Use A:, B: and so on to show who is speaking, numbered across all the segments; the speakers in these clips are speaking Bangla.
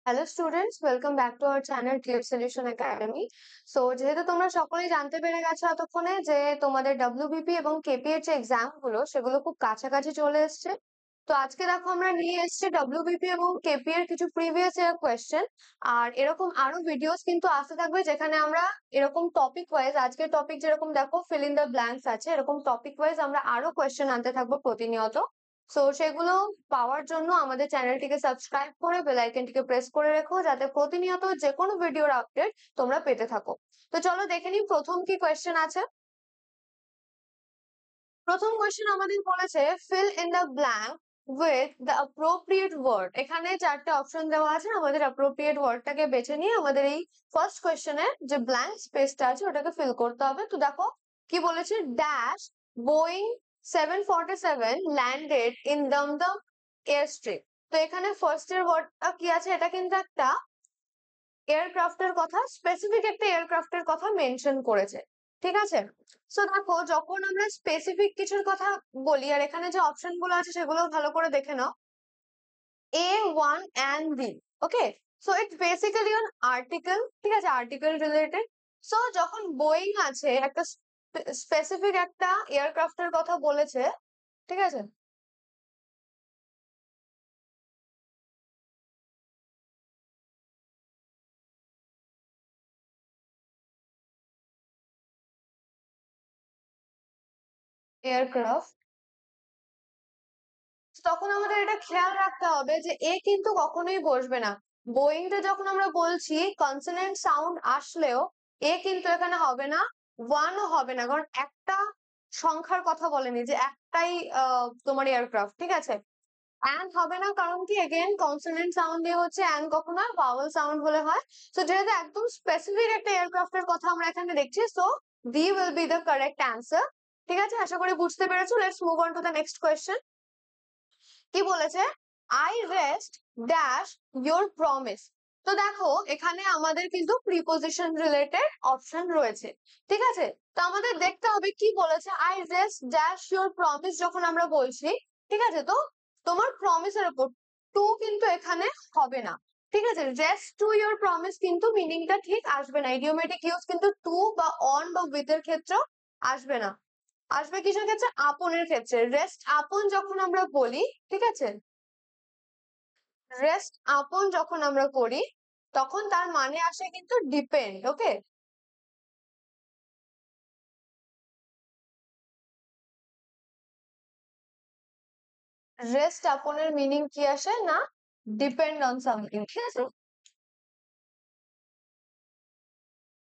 A: Hello students, welcome back to our channel clip solution academy. So যেহেতু তোমরা সকলেই জানতে পেরে গেছো এতক্ষণে যে তোমাদের ডব্লিউবিপি এবং কেপি এর যে এক্সাম গুলো সেগুলো খুব কাছাকাছি চলে এসছে। তো আজকে দেখো আমরা নিয়ে এসেছি ডব্লিউবিপি এবং কেপি এর কিছু প্রিভিয়াস ইয়ার কোয়েশ্চেন। আর এরকম আরো ভিডিওস কিন্তু আসতে থাকবে যেখানে আমরা এরকম টপিক ওয়াইজ, আজকের টপিক যেরকম দেখো ফিল ইন দ্য ব্ল্যাঙ্কস আছে, এরকম টপিক ওয়াইজ আমরা আরো কোয়েশ্চেন আনতে থাকবো প্রতিনিয়ত। সো সেগুলো পাওয়ার জন্য আমাদের চ্যানেলটিকে সাবস্ক্রাইব করে বেল আইকনটিকে প্রেস করে রেখো যাতে প্রতিনিয়ত যে কোনো ভিডিওর আপডেট তোমরা পেতে থাকো। তো চলো দেখে নিই প্রথম কি কোয়েশ্চেন আছে। প্রথম কোয়েশ্চেন আমাদের বলেছে fill in the blank with the appropriate word. এখানে চারটে অপশন দেওয়া আছে, আমাদের অ্যাপ্রোপ্রিয়েট ওয়ার্ডটাকে বেছে নিয়ে আমাদের এই ফার্স্ট কোয়েশ্চেনের যে ব্ল্যাঙ্ক স্পেসটা আছে ওটাকে ফিল করতে হবে। তো দেখো কি বলেছে, dash Boeing 747 landed in Dum Dum air strip. তো এখানে ফার্স্ট এর ওয়ার্ডটা কি আছে, এটা কিন্তু একটা এয়ারক্রাফটের কথা, স্পেসিফিক একটা এয়ারক্রাফটের কথা মেনশন করেছে, ঠিক আছে। সো দেখো যখন আমরা স্পেসিফিক কিছুর কথা বলি, আর এখানে যে অপশন গুলো আছে সেগুলো ভালো করে দেখে নাও, A1 and B, okay. So it's basically on article, ঠিক আছে, আর্টিকেল রিলেটেড। সো যখন বোয়িং আছে, একটা স্পেসিফিক একটা এয়ারক্রাফটের কথা বলেছে, ঠিক আছে। এয়ারক্রাফট, তখন আমাদের এটা খেয়াল রাখতে হবে যে এ কিন্তু কখনোই বসবে না। বোয়িংটা যখন আমরা বলছি কনসোনেন্ট সাউন্ড আসলেও এ কিন্তু এখানে হবে না, ওয়ানও হবে না, কারণ একটা সংখ্যার কথা বলেনি যে একটাই তোমার এয়ারক্রাফট, ঠিক আছে। অ্যান্ড হবে না কারণ কি, এগেন কনসোনেন্ট সাউন্ড দিয়ে হচ্ছে, অ্যান্ড কখনো ভাওয়েল সাউন্ড হলে হয়। সো যেহেতু একদম স্পেসিফিক একটা এয়ারক্রাফটের কথা আমরা এখানে দেখছি, so D will be the correct answer. ঠিক আছে, আশা করি বুঝতে পেরেছো। Let's move on to the next question. কি বলেছে, I rest dash your promise. তো দেখো এখানে আমাদের কিন্তু প্রিপোজিশন রিলেটেড অপশন রয়েছে, ঠিক আছে। তো আমাদের দেখতে হবে কি বলেছে, I rest dash your promise যখন আমরা বলছি, ঠিক আছে। তো তোমার প্রমিসের উপর টু কিন্তু এখানে হবে না, ঠিক আছে। রেস্ট টু ইয়োর প্রমিস কিন্তু মিনিংটা ঠিক আসবে না, ইডিওমেটিক ইউজ কিন্তু টু বা অন বা উইথ এর ক্ষেত্রে আসবে না। আসবে কিসের ক্ষেত্রে, আপনের ক্ষেত্রে। রেস্ট আপন যখন আমরা বলি, ঠিক আছে, রেস্ট আপন যখন আমরা করি তখন তার মানে আসে কিন্তু ডিপেন্ড, ওকে। রেস্ট আপনের মিনিং কি আসে না, ডিপেন্ড অন সামথিং, ঠিক আছে।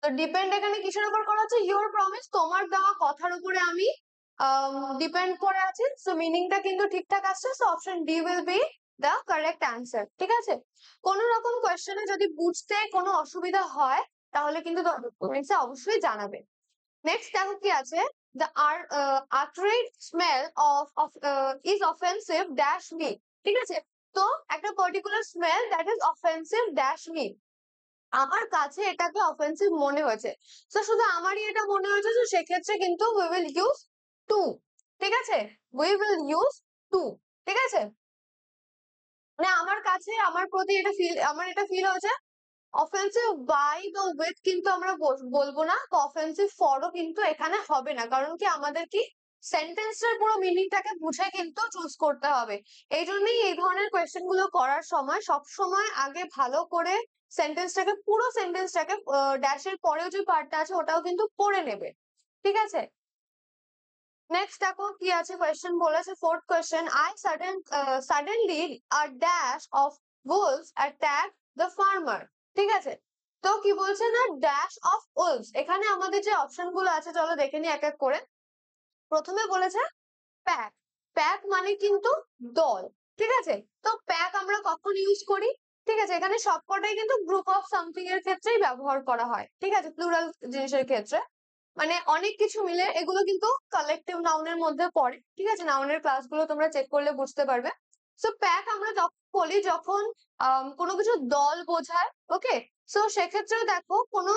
A: তো ডিপেন্ড এখানে কিসের উপর করা হচ্ছে, ইউর প্রমিস, তোমার দেওয়া কথার উপরে আমি ডিপেন্ড করে আছি। সো মিনিংটা কিন্তু ঠিকঠাক আসছে, so option D will be the correct answer, ঠিক আছে। কোন রকম কোয়েশ্চেনে যদি বুঝতে কোনো অসুবিধা হয় তাহলে কিন্তু কমেন্টসে অবশ্যই জানাবে। নেক্সট দেখো কি আছে, the artery smell of is offensive dash me, ঠিক আছে। তো একটা particular smell that is offensive dash me, আমার কাছে এটাকে অফেন্সিভ মনে হয়েছে। তো শুধু আমারই এটা মনে হয়েছে, তো সেক্ষেত্রে কিন্তু উই উইল ইউজ টু, ঠিক আছে, উই উইল ইউজ টু, ঠিক আছে। মানে আমার কাছে, আমার প্রতি এটা ফিল, আমার এটা ফিল হয়েছে অফেন্সিভ বাই বা উইথ কিন্তু আমরা বলবো না, তো অফেন্সিভ ফরও কিন্তু এখানে হবে না, কারণ কি আমাদের কি সেন্টেন্সটার পুরো মিনিংটাকে বুঝে কিন্তু চুজ করতে হবে। এই জন্যই এই ধরনের কোয়েশ্চেন গুলো করার সময় সব সময় আগে ভালো করে সেন্টেন্সটাকে, পুরো সেন্টেন্সটাকে, ড্যাশের পরেও যে পার্টটা আছে ওটাও কিন্তু পড়ে নেবে, ঠিক আছে। নেক্সট দেখো কি আছে, কোয়েশ্চেন বলেছে fourth question, I suddenly a dash of wolves attack the farmer, ঠিক আছে। তো কি বলছে না, ড্যাশ অফ wolves, এখানে আমাদের যে অপশন গুলো আছে চলো দেখে নি এক এক করে। প্রথমে বলেছে প্যাক, প্যাক মানে কিন্তু দল, ঠিক আছে। তো প্যাক আমরা কখন ইউজ করি, ঠিক আছে, এখানে সবকটাই কিন্তু গ্রুপ অফ সামথিং এর ক্ষেত্রেই ব্যবহার করা হয়, ঠিক আছে, প্লুরাল জিনিসের ক্ষেত্রে। মানে অনেক কিছু মিলে এগুলো কিন্তু কালেকটিভ নাউনের মধ্যে পড়ে, ঠিক আছে। নাউনের ক্লাসগুলো তোমরা চেক করলে বুঝতে পারবে। সো প্যাক আমরা যখন বলি যখন কোনো কিছু দল বোঝায়, ওকে। সো সেক্ষেত্রে দেখো কোনো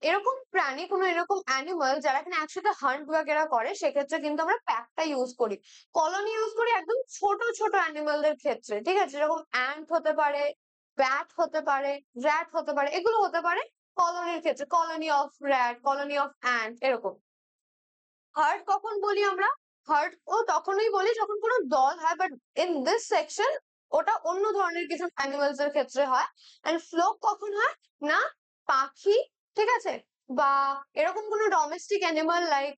A: এরকম প্রাণী, কোনো এরকম অ্যানিমাল যারা এখানে একসাথে হান্ট বাগেরা করে, সেক্ষেত্রে কিন্তু আমরা প্যাকটা ইউজ করি। কলোনি ইউজ করি একদম ছোট ছোট অ্যানিমালদের ক্ষেত্রে, ঠিক আছে, যেরকম অ্যান্ট হতে পারে, ব্যাট হতে পারে, র্যাট হতে পারে, এগুলো হতে পারে কলোনির ক্ষেত্রে, colony of rat, colony of ant, এরকম। হার্ড কখন বলি আমরা? হার্ড ও তখনই বলি যখন কোনো দল হয়, বাট ইন দিস সেকশন ওটা অন্য ধরনের কিছু অ্যানিমালস এর ক্ষেত্রে হয়। এন্ড ফ্লোক কখন হয় না? পাখি, ঠিক আছে, বা এরকম কোনো ডোমেস্টিক অ্যানিমাল লাইক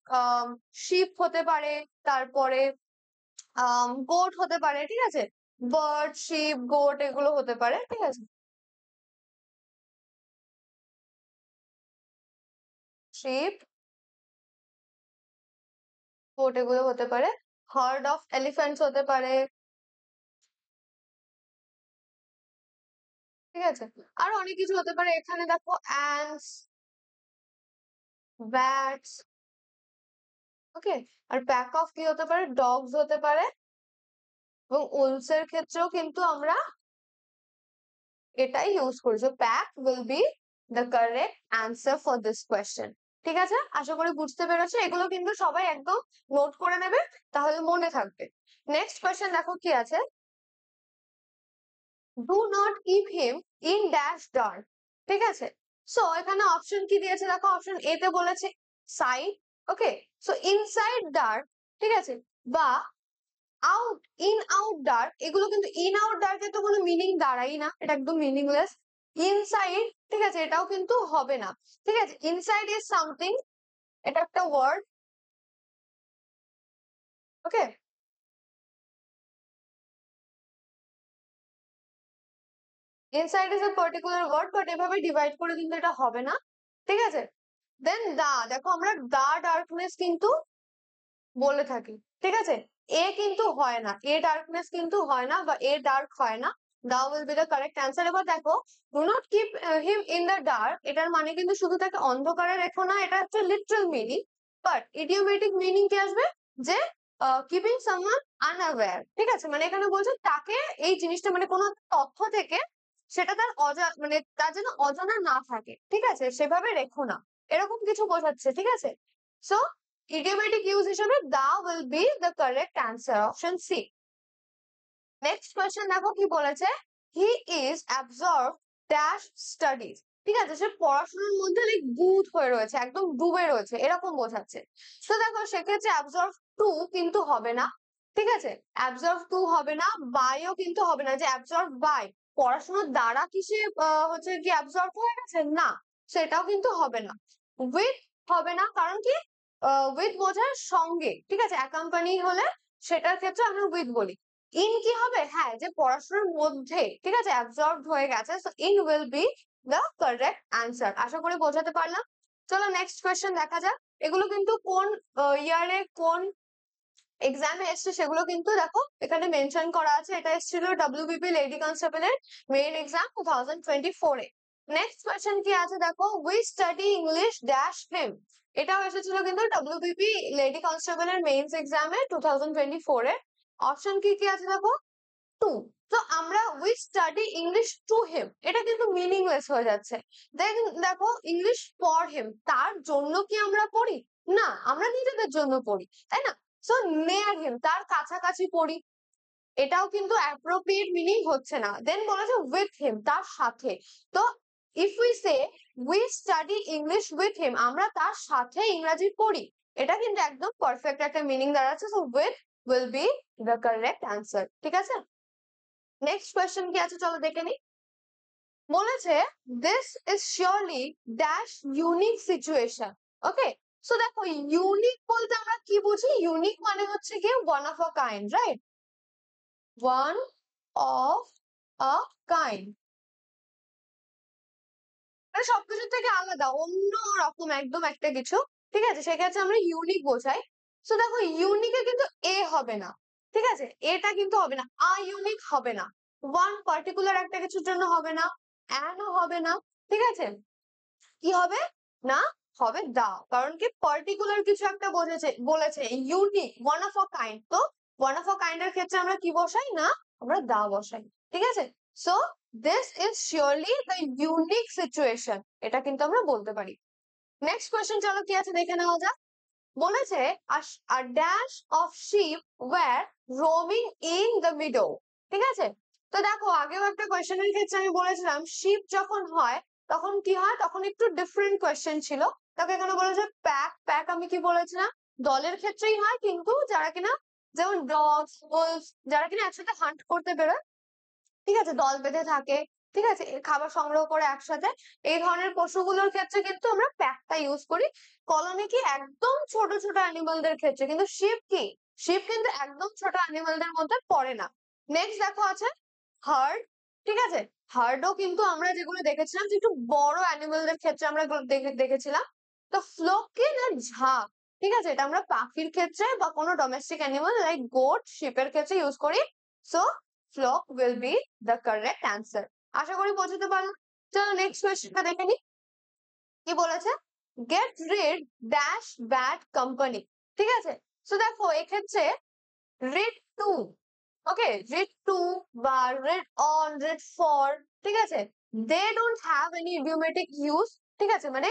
A: শিপ হতে পারে, তারপরে গোট হতে পারে, ঠিক আছে, বার্ড, শিপ, গোট এগুলো হতে পারে, ঠিক আছে। শিপ, গোট এগুলো হতে পারে। হার্ড অফ এলিফ্যান্টস হতে পারে, ঠিক আছে। আরো অনেক কিছু হতে পারে, এখানে দেখো অ্যান্টস, ব্যাটস, ওকে। আর প্যাক অফ কি হতে পারে? ডগস হতে পারে। এবং উলস এর ক্ষেত্রেও কিন্তু আমরা এটাই ইউজ করি। So pack will be the correct answer for this question. ঠিক আছে, আশা করি বুঝতে পেরেছো। এগুলো কিন্তু সবাই একদম নোট করে নেবে, তাহলে মনে থাকবে। নেক্সট কোয়েশ্চেন দেখো কি আছে। Do not keep him in dash dark, ঠিক আছে। সো এখানে অপশন কি দিয়েছে দেখো, অপশন এ তে বলেছে সাইড, ওকে, সো ইনসাইড ডার্ক, ঠিক আছে, বা আউট, ইন আউট ডার্ক, এগুলো কিন্তু ইন আউট ডার্কের তো কোনো মিনিং দাঁড়াই না, এটা একদম মিনিংলেস। ইনসাইড, ঠিক আছে, এটাও কিন্তু হবে না, ঠিক আছে। ইনসাইড ইজ সামথিং, এটা একটা word, okay. Inside is a particular word, but এভাবে ডিভাইড করে কিন্তু এটা হবে না, ঠিক আছে। দেন দা, দেখো আমরা দা ডার্কনেস কিন্তু বলে থাকি, ঠিক আছে। এ কিন্তু হয় না, এ ডার্কনেস কিন্তু হয় না, বা এ ডার্ক হয় না। The will be the correct answer. এবার দেখো, do not keep him in the dark, এটার মানে কিন্তু শুধু তাকে অন্ধকারে রেখো না, এটা হচ্ছে literal meaning. But idiomatic meaning কি আসবে? যে কিপিং সামওয়ান আনঅ্যাওয়্যার, ঠিক আছে, মানে এখানে বলছে তাকে এই জিনিসটা, মানে কোনো তথ্য থেকে সেটা তার মানে তার যেন অজানা না থাকে, ঠিক আছে, সেভাবে রেখো না, এরকম কিছু বোঝাচ্ছে, ঠিক আছে। সো idiomatic use হিসেবে দা will be the correct answer, option C. Next question দেখো কি বলেছে, he is absorb dash studies, ঠিক আছে, সে পড়াশোনার মধ্যে লাইক বুঁদ হয়ে রয়েছে, একদম ডুবে রয়েছে, এরকম বোঝাচ্ছে। তো দেখো সেক্ষেত্রে অ্যাবজর্ব টু কিন্তু হবে না, ঠিক আছে, অ্যাবজর্ব টু হবে না, বাইও কিন্তু হবে না, যে অ্যাবজর্ব বাই, পড়াশোনার দ্বারা কি সে হচ্ছে কি অ্যাবজর্ব হয়ে গেছে, না, সেটাও কিন্তু হবে না। উইথ হবে না, কারণ কি উইথ বোঝায় সঙ্গে, ঠিক আছে, অ্যাকম্পানি হলে সেটার ক্ষেত্রে আমরা উইথ বলি। ইন কি হবে? হ্যাঁ, যে পড়াশোনার মধ্যে, ঠিক আছে, অ্যাবজর্ব হয়ে গেছে, so in will be the correct answer. আশা করি বোঝাতে পারলাম। চলো নেক্সট কোয়েশ্চেন দেখা যাক। এগুলো কিন্তু কোন ইয়ারে কোন এক্সামে এসছে সেগুলো কিন্তু দেখো এখানে মেনশন করা আছে। এটা এসেছিল ডব্লিউবিপি লেডি কনস্টেবল এর মেইন এক্সাম 2024 এ। নেক্সট কোয়েশ্চেন কি আছে দেখো, we study English dash him, এটাও এসেছিল কিন্তু ডব্লিউবিপি লেডি কনস্টেবল এর মেইনস এক্সামে 2024 এ। অপশন কি কি আছে দেখো, টু, তো আমরা we study English to him, এটা কিন্তু মিনিংলেস হয়ে যাচ্ছে। দেন দেখো ইংলিশ ফর হিম, তার জন্য কি আমরা পড়ি? না, আমরা নিজেদের জন্য পড়ি, তাই না? সো নেয়ার হিম, তার কাছাকাছি পড়ি, এটাও কিন্তু অ্যাপ্রোপ্রিয়েট মিনিং হচ্ছে না। দেন বলেছে উইথ হিম, তার সাথে। তো if we say we study English with him, আমরা তার সাথে ইংরাজি পড়ি, এটা কিন্তু একদম পারফেক্ট একটা মিনিং দাঁড়াচ্ছে। So with will be the correct answer, ঠিক আছে। নেক্সট কোয়েশ্চেন কি আছে চলো দেখে নি। বলেছে this is surely dash unique situation, okay. So দেখো ইউনিক বলতে আমরা কি বুঝি? ইউনিক মানে হচ্ছে কি one of a kind, right? One of a kind, মানে সবকিছু থেকে আলাদা, অন্য রকম একদম একটা কিছু, ঠিক আছে, সেক্ষেত্রে আমরা ইউনিক বোঝাই। সো দেখো ইউনিকে কিন্তু এ হবে না, ঠিক আছে, এটা কিন্তু হবে না, আ ইউনিক হবে না, ওয়ান পার্টিকুলার একটা কিছুর জন্য হবে না, অ্যানও হবে না, ঠিক আছে। কি হবে না? হবে দা, কারণ কি পার্টিকুলার কিছু একটা বলেছে unique, one of a kind, তো ওয়ান অফ আ কাইন্ড এর ক্ষেত্রে আমরা কি বসাই না, আমরা দা বসাই, ঠিক আছে। So this is surely the unique situation, এটা কিন্তু আমরা বলতে পারি। নেক্সট কোয়েশ্চেন চলো কি আছে দেখে নেওয়া যাক। বলেছে a dash of sheep were roaming in the meadow, ঠিক আছে। তো দেখো আগেও একটা কোয়েশ্চেনের ক্ষেত্রে আমি বলেছিলাম শিপ যখন হয় তখন কি হয়, তখন একটু ডিফারেন্ট কোয়েশ্চেন ছিল। তাকে এখানে বলেছে প্যাক। প্যাক আমি কি বলেছিলাম, দলের ক্ষেত্রেই হয়, কিন্তু যারা কিনা যেমন ডগস, উলফ, যারা কিনা একসাথে হান্ট করতে বেরোয়, ঠিক আছে, দল বেঁধে থাকে, ঠিক আছে, খাবার সংগ্রহ করে একসাথে, এই ধরনের পশুগুলোর ক্ষেত্রে কিন্তু আমরা প্যাকটা ইউজ করি। কলোনি কি একদম ছোট ছোট অ্যানিমালদের ক্ষেত্রে, কিন্তু শিপ কি, শিপ কিন্তু একদম ছোট অ্যানিমালদের মধ্যে পড়ে না। নেক্সট দেখো আছে হার্ড, ঠিক আছে, হার্ডও কিন্তু আমরা যেগুলো দেখেছিলাম যে একটু বড় অ্যানিমালদের ক্ষেত্রে আমরা দেখেছিলাম। তো ফ্লোক কি না ঝাঁক, ঠিক আছে, এটা আমরা পাখির ক্ষেত্রে বা কোনো ডোমেস্টিক অ্যানিমাল লাইক গোট, শিপের ক্ষেত্রে ইউজ করি। So flock will be the correct answer. আশা করি বোঝাতে পারলাম। চলো নেক্সট কোয়েশ্চেনটা দেখে নি কি বলেছে, get rid dash bad company, ঠিক আছে। সো দেখো এক্ষেত্রে rid to, okay, rid to বা rid on, rid for, ঠিক আছে, they don't have any idiomatic use, ঠিক আছে, মানে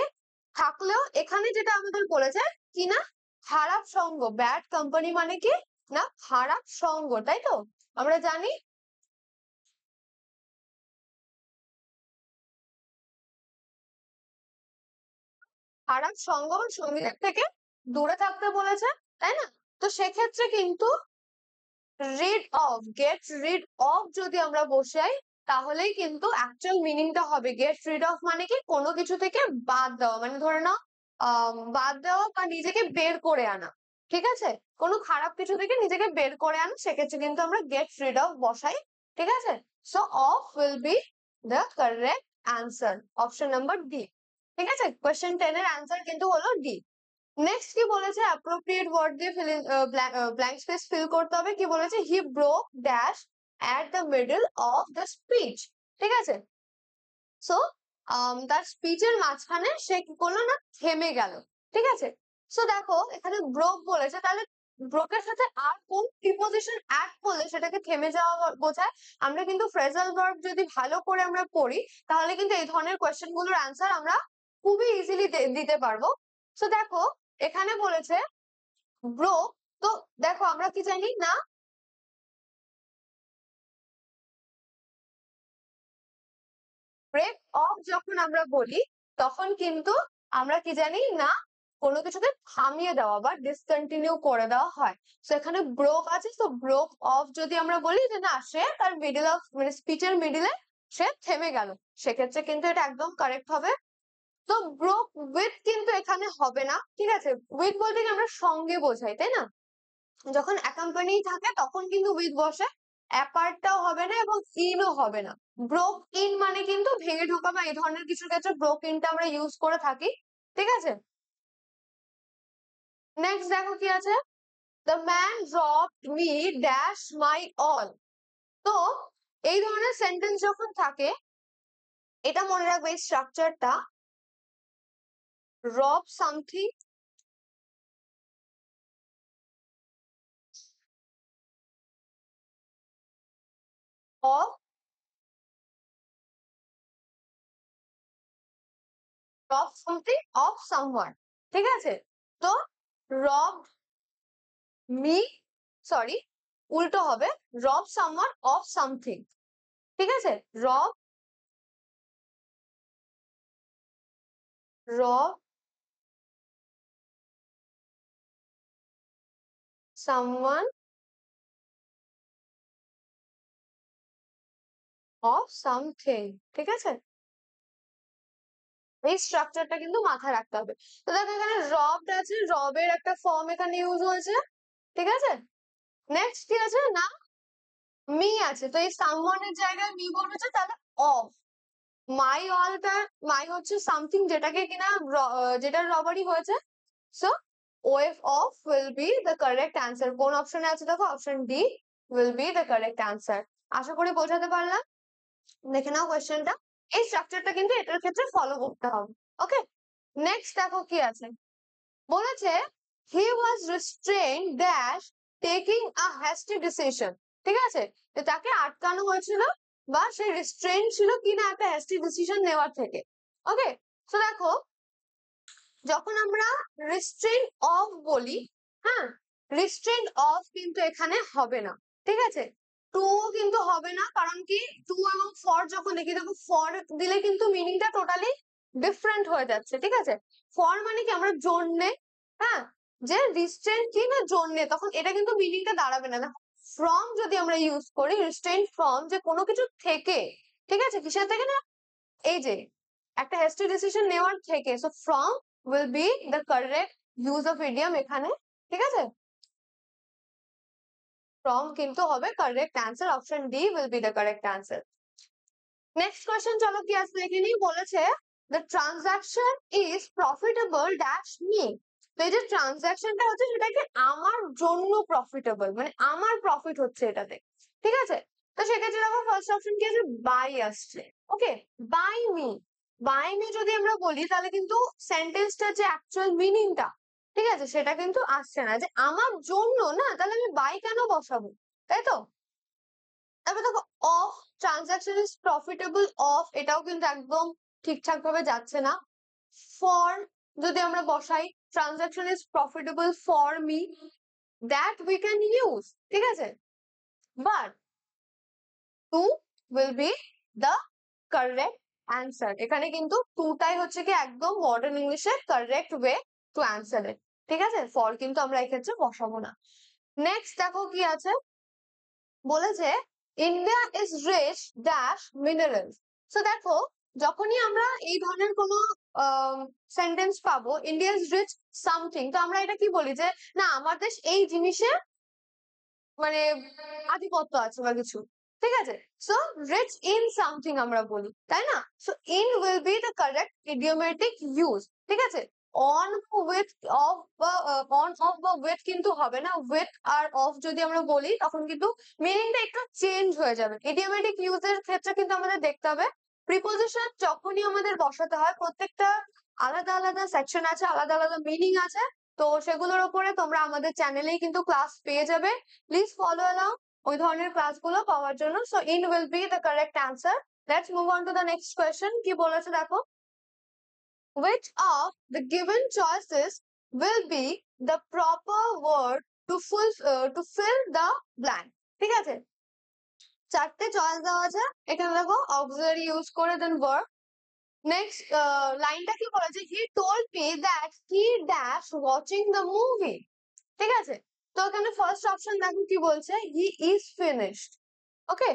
A: থাকলেও এখানে যেটা আমাদের বলেছে কি না খারাপ সঙ্গ, ব্যাড কোম্পানি মানে কি না খারাপ সঙ্গ, তাই তো আমরা জানি খারাপ সঙ্গ বা সঙ্গীদের থেকে দূরে থাকতে বলেছে, তাই না। তো সেক্ষেত্রে কিন্তু read of, get rid of যদি আমরা বসাই তাহলেই কিন্তু অ্যাকচুয়াল মিনিংটা হবে গেট রিড অফ মানে কি কোনো কিছু থেকে বাদ দেওয়া, মানে ধরে নাও বাদ দেওয়া বা নিজেকে বের করে আনা, ঠিক আছে, কোনো খারাপ কিছু থেকে নিজেকে বের করে আনা, সেক্ষেত্রে কিন্তু আমরা গেট রিড অফ বসাই, ঠিক আছে। So of will be the correct answer, option number D, ঠিক আছে। কোয়েশ্চেন 10 এর আনসার কিন্তু হলো ডি। নেক্সট কি বলেছে, অ্যাপ্রোপ্রিয়েট ওয়ার্ড দিয়ে ব্ল্যাঙ্ক স্পেস ফিল করতে হবে। কি বলেছে, হি broke dash at the middle of the speech, ঠিক আছে। সো তার স্পিচের মাঝখানে সে কি করলো না থেমে গেল, ঠিক আছে। সো দেখো এখানে ব্রোক বলেছে, তাহলে ব্রোকের সাথে আর কোন প্রিপোজিশন অ্যাড করলে সেটাকে থেমে যাওয়া বোঝায়। আমরা কিন্তু ফ্রেজাল ভার্ব যদি ভালো করে আমরা পড়ি তাহলে কিন্তু এই ধরনের কোয়েশ্চেন গুলোর অ্যান্সার আমরা খুবই ইজিলি দিতে পারবো। সো দেখো এখানে বলেছে ব্রোক, তো দেখো আমরা কি জানি না ব্রেক অফ যখন আমরা বলি তখন কিন্তু আমরা কি জানি না কোনো কিছুকে থামিয়ে দেওয়া বা ডিসকন্টিনিউ করে দেওয়া হয়। তো এখানে ব্রোক আছে, তো ব্রোক অফ যদি আমরা বলি যে না সে তার মিডল অফ মানে স্পিচের মিডিলে সে থেমে গেল, সেক্ষেত্রে কিন্তু এটা একদম কারেক্ট হবে। তো ব্রোক উইথ কিন্তু এখানে হবে না, ঠিক আছে, উইথ বলতে কি আমরা সঙ্গে বোঝাই, তাই না, যখন অ্যাকম্পানি থাকে তখন কিন্তু উইথ বসে, অ্যাপার্টটাও হবে না এবং ইনও হবে না। ব্রোক ইন মানে কিন্তু ভেঙে ঢোকা বা এই ধরনের কিছু ক্ষেত্রে ব্রোক ইনটা আমরা ইউজ করে থাকি, ঠিক আছে। নেক্সট দেখো কি আছে, the man robbed me dash my all. তো এই ধরনের সেন্টেন্স যখন থাকে এটা মনে রাখবে এই স্ট্রাকচারটা, রব সামথিং অফ, রব সামথিং অফ সামওয়ান, ঠিক আছে। তো রব মি, সরি উল্টো হবে, রব সামওয়ান অফ সামথিং, ঠিক আছে, রব, রব সামওয়ান অফ সামথিং, ঠিক আছে, এই স্ট্রাকচারটা কিন্তু মাথায় রাখতে হবে। তো দেখো এখানে রবড আছে, রবের একটা ফর্ম এখানে ইউজ হয়েছে, ঠিক আছে। নেক্সট কি আছে না মি আছে, তো এই সামওয়ানের জায়গায় মি বলেছে, তাহলে অফ, মাই অলটা, মাই হচ্ছে সামথিং যেটাকে কিনা যেটা রবারি হয়েছে। So wave of will be the correct answer, কোন অপশনে আছে দেখো, option D will be the correct answer. আশা করি বোঝাতে পারলাম। দেখে নাও কোয়েশ্চেনটা, এই স্ট্রাকচারটা কিন্তু এটার ক্ষেত্রে ফলো করতে হবে, ওকে। নেক্সট দেখো কি আছে, বলেছে he was restrain dash taking a hasty decision, ঠিক আছে, তো তাকে আটকানো হয়েছিল বা সে রিস্ট্রেইন ছিল কিনা একটা হ্যাস্টি ডিসিশন নেওয়ার থেকে, ওকে। তো দেখো যখন আমরা রিস্ট্রেইন অফ বলি, হ্যাঁ, রিস্ট্রেইন অফ কিন্তু এখানে হবে না, ঠিক আছে। টু কিন্তু হবে না, কারণ কি টু এবং ফর যখন দেখি, দেখো ফর দিলে কিন্তু মিনিংটা টোটালি ডিফারেন্ট হয়ে যাচ্ছে, ঠিক আছে। ফর মানে কি আমরা জন্যে, হ্যাঁ, যে রিস্ট্রেন্ট কি না জন্যে, তখন এটা কিন্তু মিনিংটা দাঁড়াবে না। ফ্রম যদি আমরা ইউজ করি, রিস্ট্রেন্ট ফ্রম যে কোনো কিছু থেকে, ঠিক আছে, কিসের থেকে না, এই যে একটা হেস্টি ডিসিশন নেওয়ার থেকে, so from will be the correct use of idiom এখানে, ঠিক আছে। ফ্রম কিন্তু হবে correct answer, option D will be the correct answer. Next question চলো কি আছে দেখে নিই। বলেছে the transaction is profitable dash me. তো এই যে ট্রানজাকশনটা হচ্ছে সেটা কি আমার জন্য প্রফিটেবল, মানে আমার প্রফিট হচ্ছে এটাতে, ঠিক আছে। তো সেক্ষেত্রে দেখো ফার্স্ট অপশন কি আছে, বাই আসছে, ওকে, বাই মি। বাই মি যদি আমরা বলি তাহলে কিন্তু সেন্টেন্সটার যে অ্যাকচুয়াল মিনিংটা, ঠিক আছে, সেটা কিন্তু আসছে না, যে আমার জন্য না, তাহলে আমি বাই কেন বসাবো, তাই তো। তারপর দেখো of, transaction is profitable of, এটাও কিন্তু একদম ঠিকঠাক ভাবে যাচ্ছে না। ফর যদি আমরা বসাই, transaction is profitable for me, that we can use, ঠিক আছে, but to will be the correct answer. এখানে কিন্তু টুটাই হচ্ছে কি একদম মডার্ন ইংলিশে correct way to answer it, ঠিক আছে। ফর কিন্তু আমরা এক্ষেত্রে বসাবো না। নেক্সট দেখো কি আছে, বলেছে India is rich dash minerals. So দেখো যখনই আমরা এই ধরনের কোনো সেন্টেন্স পাবো, ইন্ডিয়া ইজ রিচ সামথিং, তো আমরা এটা কি বলি, যে না আমার দেশ এই জিনিসে মানে আধিপত্য আছে বা কিছু, ঠিক আছে। সো রিচ ইন সামথিং আমরা বলি, তাই না। So in will be the correct idiomatic use, ঠিক আছে। অন উইথ অফ বা অন অফ বা উইথ কিন্তু হবে না, উইথ আর অফ যদি আমরা বলি তখন কিন্তু মিনিংটা একটু চেঞ্জ হয়ে যাবে। ইডিওমেটিক ইউজের ক্ষেত্রে কিন্তু আমাদের দেখতে হবে প্রিপোজিশন যখনই আমাদের বসাতে হয়, প্রত্যেকটা আলাদা আলাদা সেকশন আছে, আলাদা আলাদা মিনিং আছে। তো সেগুলোর উপরে তোমরা আমাদের চ্যানেলেই কিন্তু ক্লাস পেয়ে যাবে, প্লিজ ফলো অ্যালং ওই ধরনের ক্লাসগুলো পাওয়ার জন্য। So in will be the correct answer. Let's move on to the next question. কি বলেছে দেখো, which of the given choices will be the proper word to fill the blank, ঠিক আছে। চারটে চয়েস দেওয়া আছে, এখানে দেখো অক্সিলারি ইউজ করে দেন verb। নেক্সট লাইনটা কি বলেছে, he told me that he dash watching the movie, ঠিক আছে। তো এখানে ফার্স্ট অপশন দেখো কি বলছে, he is finished, okay.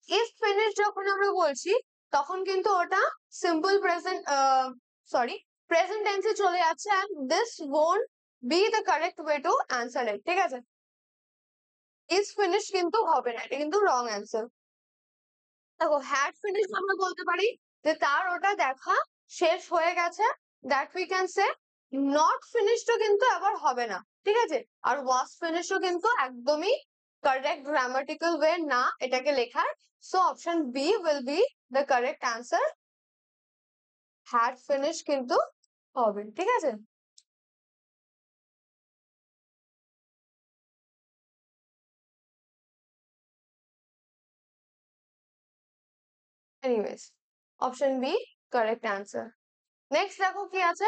A: Is finished যখন আমরা বলছি তখন কিন্তু ওটা সিম্পল প্রেজেন্ট, সরি, প্রেজেন্ট টেন্সে চলে যাচ্ছে, and this won't be the correct way to answer it, ঠিক আছে। ইজ ফিনিশড কিন্তু হবে না, এটা কিন্তু রং অ্যান্সার। দেখো হ্যাড ফিনিশড আমরা বলতে পারি যে তার ওটা দেখা শেষ হয়ে গেছে, that we can say. Not ফিনিশডও কিন্তু আবার হবে না, ঠিক আছে। আর ওয়াজ ফিনিশডও কিন্তু একদমই কারেক্ট গ্রামাটিক্যাল ওয়ে না এটাকে লেখার। So option B will be the correct answer, had finish কিন্তু হবে, ঠিক আছে। Anyways option B correct answer. Next দেখো কি আছে,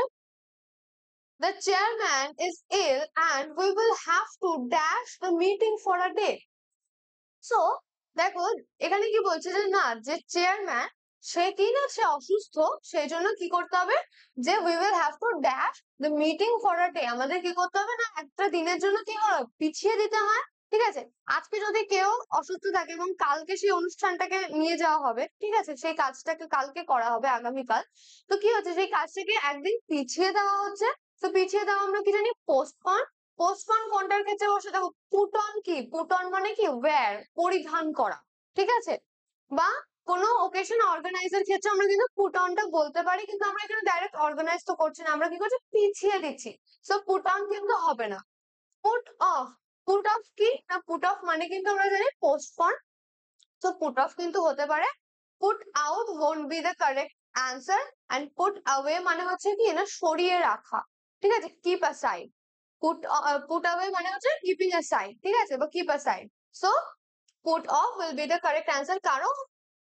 A: the chairman is ill and we will have to dash the meeting for a day. So দেখো এখানে কি বলছে, যে না যে চেয়ারম্যান সে কি না সে অসুস্থ, সেই জন্য কি করতে হবে, যে we will have to dash the meeting for a day, আমাদের কি করতে হবে না একটা দিনের জন্য কি হয় পিছিয়ে দিতে হয়, ঠিক আছে। আজকে যদি কেউ অসুস্থ থাকে এবং কালকে সেই অনুষ্ঠানটাকে নিয়ে যাওয়া হবে, ঠিক আছে, সেই কাজটাকে কালকে করা হবে আগামীকাল, তো কি হচ্ছে সেই কাজটাকে একদিন পিছিয়ে দেওয়া হচ্ছে। তো পিছিয়ে দেওয়া আমরা কি জানি, পোস্টপন। পোস্টপন কোনটার ক্ষেত্রে বসে, দেখো পুট অন, কি পুট অন মানে কি ওয়্যার, পরিধান করা, ঠিক আছে। বা কোনো ওকেশন অর্গানাইজের ক্ষেত্রে আমরা কিন্তু পুট অনটা বলতে পারি, কিন্তু আমরা এখানে ডাইরেক্ট অর্গানাইজ তো করছি না, আমরা কি করছি পিছিয়ে দিচ্ছি। সো পুট অন কিন্তু হবে না। পুট অফ, পুট অফ কি না, পুট অফ মানে কিন্তু আমরা জানি পোস্টপন। তো পুট অফ কিন্তু হতে পারে। Put out won't be the correct answer, and put away মানে হচ্ছে কি না সরিয়ে রাখা, ঠিক আছে, keep aside। put away মানে হচ্ছে keeping aside, ঠিক আছে, বা keep aside। so put off will be the correct answer, কারণ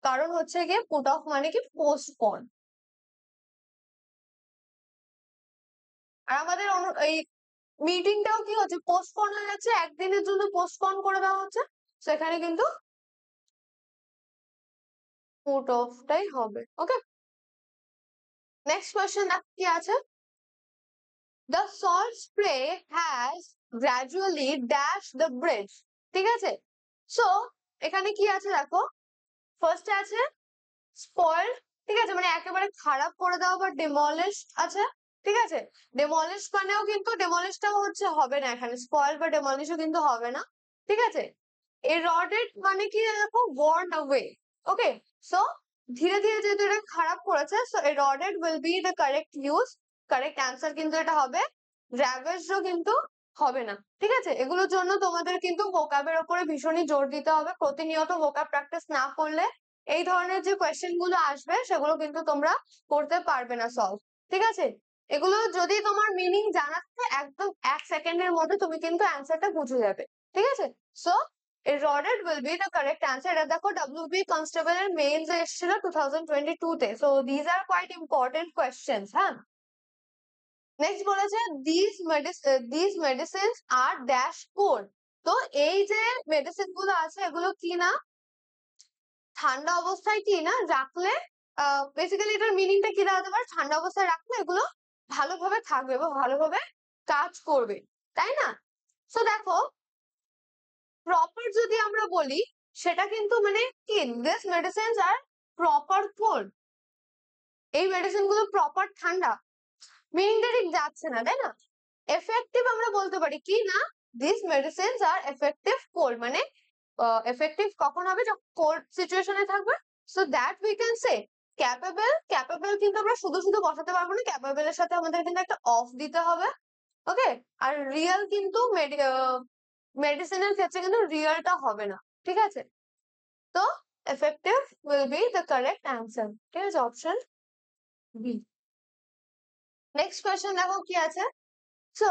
A: কারণ হচ্ছে গিয়ে put off মানে কি postpone। আর আমাদের এই মিটিংটাও কি হচ্ছে পোস্টপন হয়ে যাচ্ছে, একদিনের জন্য পোস্টপন করে দেওয়া হচ্ছে, সেখানে কিন্তু ফুট অফটাই হবে। ওকে, নেক্সট কোয়েশ্চেন কি আছে? The salt spray has gradually dashed the bridge. ঠিক আছে, সো এখানে কি আছে দেখো, ফার্স্টে আছে স্পয়েলড, ঠিক আছে, মানে একেবারে খারাপ করে দেওয়া বা ডেমলিশড আছে, ঠিক আছে। ডেমলিশ মানেও কিন্তু ডেমলিশটাও হচ্ছে হবে না এখানে, স্পয়েল বা ডেমলিশও কিন্তু হবে না, ঠিক আছে। এরডেড মানে কি দেখো, worn away, ওকে। সো ধীরে ধীরে যেহেতু এটা খারাপ করেছে, so erred will be the correct use, correct answer কিন্তু এটা হবে। র্যাভেজও কিন্তু হবে না, ঠিক আছে। এগুলোর জন্য তোমাদের কিন্তু ভোকাবের ওপরে ভীষণই জোর দিতে হবে, প্রতিনিয়ত ভোকাব প্র্যাকটিস না করলে এই ধরনের যে কোয়েশ্চেন গুলো আসবে সেগুলো কিন্তু তোমরা করতে পারবে না সলভ, ঠিক আছে। এগুলো যদি তোমার মিনিং জানা থাকে, একদম 1 সেকেন্ডের মধ্যে তুমি কিন্তু অ্যান্সারটা বুঝে যাবে, ঠিক আছে। So eroded will be the correct answer. এটা দেখো WB কনস্টেবল এর মেইনস এসেছিল 2022 তে, so these are quite important questions, হ্যাঁ। নেক্সট বলেছে these medicines are dash cold. তো এই যে মেডিসিন গুলো আছে এগুলো কি না, ঠান্ডা অবস্থায় কি না রাখলে, বেসিক্যালি এটার মিনিংটা কি দাঁড়াতে পারে, ঠান্ডা অবস্থায় রাখলে এগুলো ভালোভাবে থাকবে বা ভালোভাবে কাজ করবে, তাই না। সো দেখো, প্রপার যদি আমরা বলি সেটা কিন্তু মানে কি, this medicines are proper cold, এই মেডিসিন গুলো প্রপার ঠান্ডা, মিনিংটা ঠিক যাচ্ছে না, তাই না। এফেক্টিভ আমরা বলতে পারি কি না, this medicines are effective cold, মানে এফেক্টিভ কখন হবে, যখন কোল্ড সিচুয়েশনে থাকবে। So that we can say capable, capable কিন্তু আমরা শুধু শুধু বসাতে পারবো না, ক্যাপেবলের সাথে আমাদের কিন্তু একটা অফ দিতে হবে, ওকে। আর রিয়েল কিন্তু মেডিসিনের ক্ষেত্রে কিন্তু রিয়েলটা হবে না, ঠিক আছে। তো effective will be the correct answer, ঠিক আছে, অপশন বি। নেক্সট কোয়েশ্চেন দেখো কি আছে, so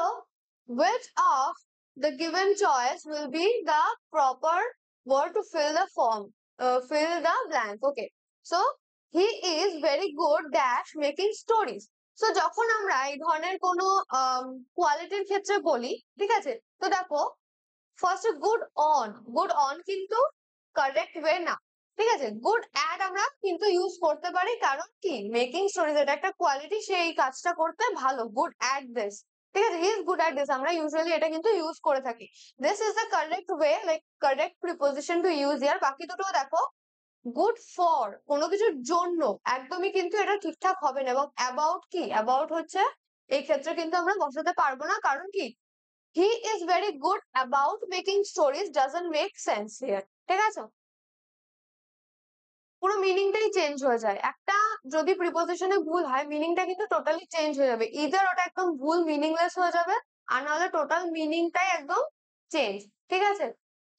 A: which of the given choice will be the proper word to fill the form, fill the blank, okay. So he is very good dash making stories. So যখন আমরা এই ধরনের কোনো কোয়ালিটির ক্ষেত্রে বলি, ঠিক আছে, তো দেখো ফার্স্ট গুড অন কিন্তু কারেক্ট ওয়ে না, ঠিক আছে। গুড অ্যাড আমরা কিন্তু ইউজ করতে পারি, কারণ কি মেকিং স্টোরিজ এটা একটা কোয়ালিটি, সে এই কাজটা করতে ভালো, গুড অ্যাট দিস, ঠিক আছে, he is good at this, আমরা ইউজুয়ালি এটা কিন্তু ইউজ করে থাকি। This is the correct way, like correct preposition to use here. বাকি দুটো দেখো, গুড ফর কোনো কিছুর জন্য একদমই কিন্তু এটা ঠিকঠাক হবে না, এবং অ্যাবাউট কি, অ্যাবাউট হচ্ছে এই ক্ষেত্রে কিন্তু আমরা বসাতে পারবো না, কারণ কি he is very good about making stories doesn't make sense here, ঠিক আছে। পুরো মিনিংটাই চেঞ্জ হয়ে যায়, একটা যদি প্রিপোজিশনে ভুল হয় মিনিংটা কিন্তু টোটালি চেঞ্জ হয়ে যাবে, ইদার ওটা একদম ভুল মিনিংলেস হয়ে যাবে, আর নাহলে টোটাল মিনিংটাই একদম চেঞ্জ, ঠিক আছে।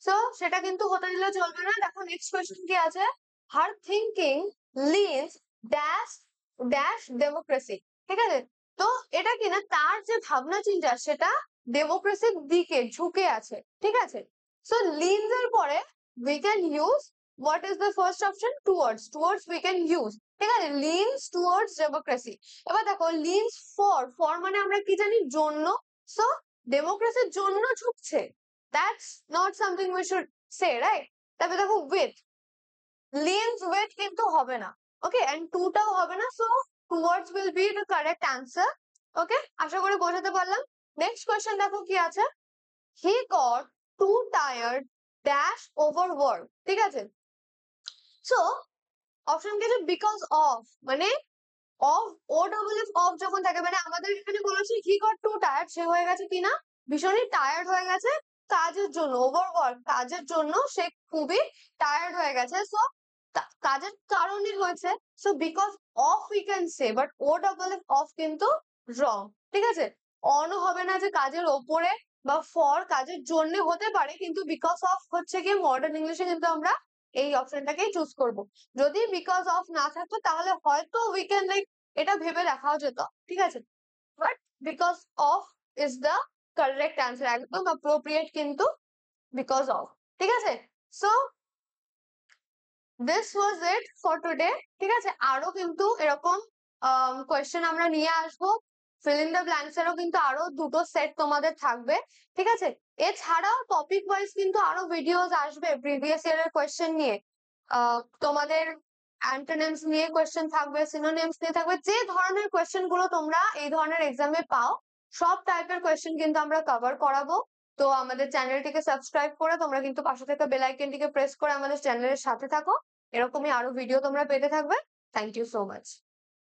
A: সো সেটা কিন্তু হতে দিলে চলবে না। দেখো নেক্সট কোয়েশ্চেন কি আছে, হার থিঙ্কিং লিনস ড্যাশ ড্যাশ ডেমোক্রেসি, ঠিক আছে। তো এটা কি না, তার যে ভাবনা চিন্তা সেটা ডেমোক্রেসির দিকে ঝুঁকে আছে, ঠিক আছে। সো লিনস এর পরে we can use what is the first option, towards we can use, ঠিক আছে, leans towards democracy। এবার দেখো leans for মানে আমরা কি জানি, জন্য, সো ডেমোক্রেসির জন্য ঝুঁকছে, that's not something we should say, right। তারপরে দেখো with, leans with কিন্তু হবে না, ওকে, and টাও হবে না, so towards will be the correct answer, ওকে। আশা করি বোঝাতে পারলাম। নেক্সট কোয়েশ্চেন দেখো কি আছে, he got too tired dash overwork, ঠিক আছে। সো অপশন কি আছে, বিকজ অফ, মানে of, O double F of যখন থাকে, মানে আমাদের এখানে বলেছে হি গট টু টায়ার্ড, সে হয়ে গেছে কিনা ভীষণই টায়ার্ড হয়ে গেছে কাজের জন্য, ওভারওয়ার্ক কাজের জন্য সে খুবই টায়ার্ড হয়ে গেছে, সো কাজের কারণে হয়েছে, so because of we can say, but O double F of কিন্তু রং, ঠিক আছে। অনও হবে না যে কাজের ওপরে, বা ফর কাজের জন্য হতে পারে, কিন্তু বিকজ অফ হচ্ছে কি মডার্ন ইংলিশে কিন্তু আমরা এই অপশনটাকেই চুজ করব। যদি বিকজ অফ না থাকতো তাহলে হয়তো উই ক্যান লাইক এটা ভেবে দেখাও যেত, ঠিক আছে, but because of is the correct answer, একদম অ্যাপ্রোপ্রিয়েট কিন্তু বিকজ অফ, ঠিক আছে। So this was it for today, ঠিক আছে। আরো কিন্তু এরকম কোয়েশ্চেন আমরা নিয়ে আসবো, ফিল ইন দ্য ব্ল্যাঙ্কস এরও কিন্তু আরো দুটো সেট তোমাদের থাকবে, ঠিক আছে। এছাড়াও টপিক ওয়াইজ কিন্তু আরো ভিডিওস আসবে প্রিভিয়াস ইয়ারের কোয়েশ্চেন নিয়ে, তোমাদের অ্যান্টোনিমস নিয়ে কোয়েশ্চেন থাকবে, সিনোনিমস নিয়ে থাকবে, যে ধরনের কোয়েশ্চেন গুলো তোমরা এই ধরনের এক্সামে পাও সব টাইপের কোয়েশ্চেন কিন্তু আমরা কভার করাবো। তো আমাদের চ্যানেলটিকে সাবস্ক্রাইব করে তোমরা কিন্তু পাশে থাকা বেল আইকনটিকে প্রেস করে আমাদের চ্যানেলের সাথে থাকো। এরকমই আরো ভিডিও তোমরা পেতে থাকবে। Thank you so much.